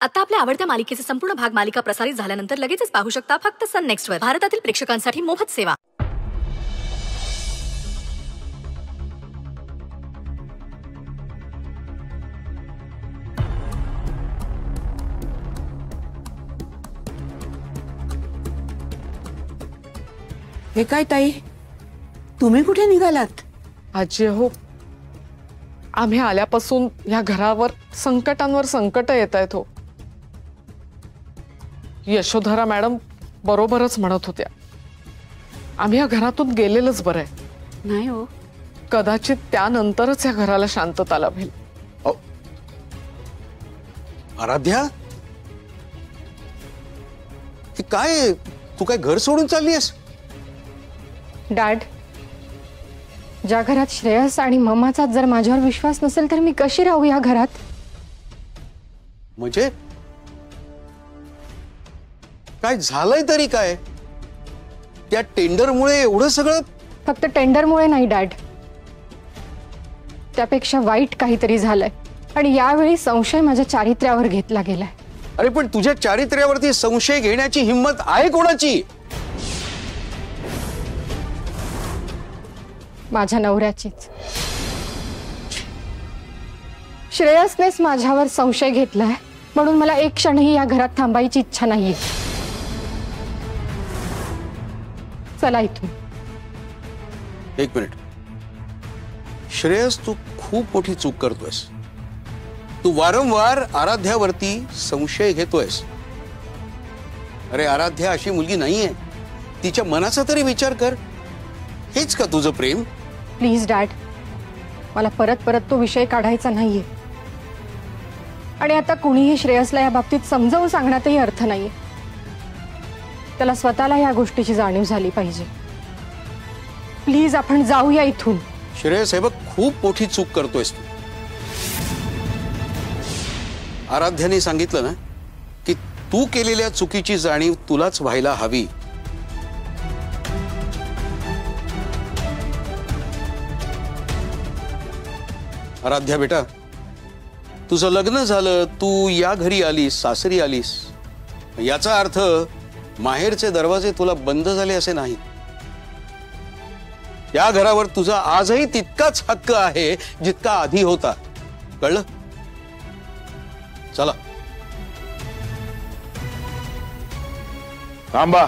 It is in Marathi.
आता आपल्या आवडत्या मालिकेचे संपूर्ण भाग मालिका प्रसारित झाल्यानंतर लगेचच पाहू शकता फक्त सन नेक्स्ट वर. भारतातील प्रेक्षकांसाठी मोफत सेवा. हे काय ताई, तुम्ही कुठे निघालात? आजी हो, आम्ही आल्यापासून या घरावर संकटांवर संकट येत आहेत हो. यशोधरा मॅडम बरोबरच म्हणत होत्या, आम्ही या घरातून गेलेलंच बरं आहे. नाही हो, कदाचित त्यानंतरच या घराला शांतता लाभेल. आराध्या, हे काय, तू काय घर सोडून चालली आहेस? डॅड, ज्या घरात श्रेयस आणि मम्माचा जर माझ्यावर विश्वास नसेल तर मी कशी राहू या घरात? म्हणजे काय झालंय तरी काय? त्या टेंडरमुळे एवढं सगळं? फक्त टेंडरमुळे नाही डॅड, त्यापेक्षा वाईट काहीतरी झालंय आणि यावेळी संशय माझ्या चारित्र्यावर घेतला गेलाय. अरे पण तुझ्या चारित्र्यावरती संशय घेण्याची हिंमत आहे कोणाची? माझ्या नवऱ्याचीच. श्रेयसनेच माझ्यावर संशय घेतलाय म्हणून मला एक क्षणही या घरात थांबायची इच्छा नाहीये. चला इथून. एक मिनिट श्रेयस, तू खूप मोठी चूक करतोयस. तू वारंवार आराध्यावरती संशय घेतोयस. अरे आराध्या अशी मुलगी नाहीये, तिच्या मनाचा तरी विचार कर. हेच का तुझं प्रेम? प्लीज डॅड, मला परत परत तो विषय काढायचा नाहीये आणि आता कुणीही श्रेयसला या बाबतीत समजावून सांगण्यातही अर्थ नाहीये. त्याला स्वतःला या गोष्टीची जाणीव झाली पाहिजे. प्लीज आपण जाऊया इथून. श्रेयस हे बघ, खूप मोठी चूक करतोयस तू. आराध्याने सांगितलं ना की तू केलेल्या चुकीची जाणीव तुलाच व्हायला हवी. आराध्या बेटा, तुझं लग्न झालं, तू या घरी आलीस, सासरी आलीस, याचा अर्थ माहेरचे दरवाजे तुला बंद झाले असे नाही. या घरावर तुझा आजही तितकाच हक्क आहे जितका आधी होता. कळलं? चला. थांबा.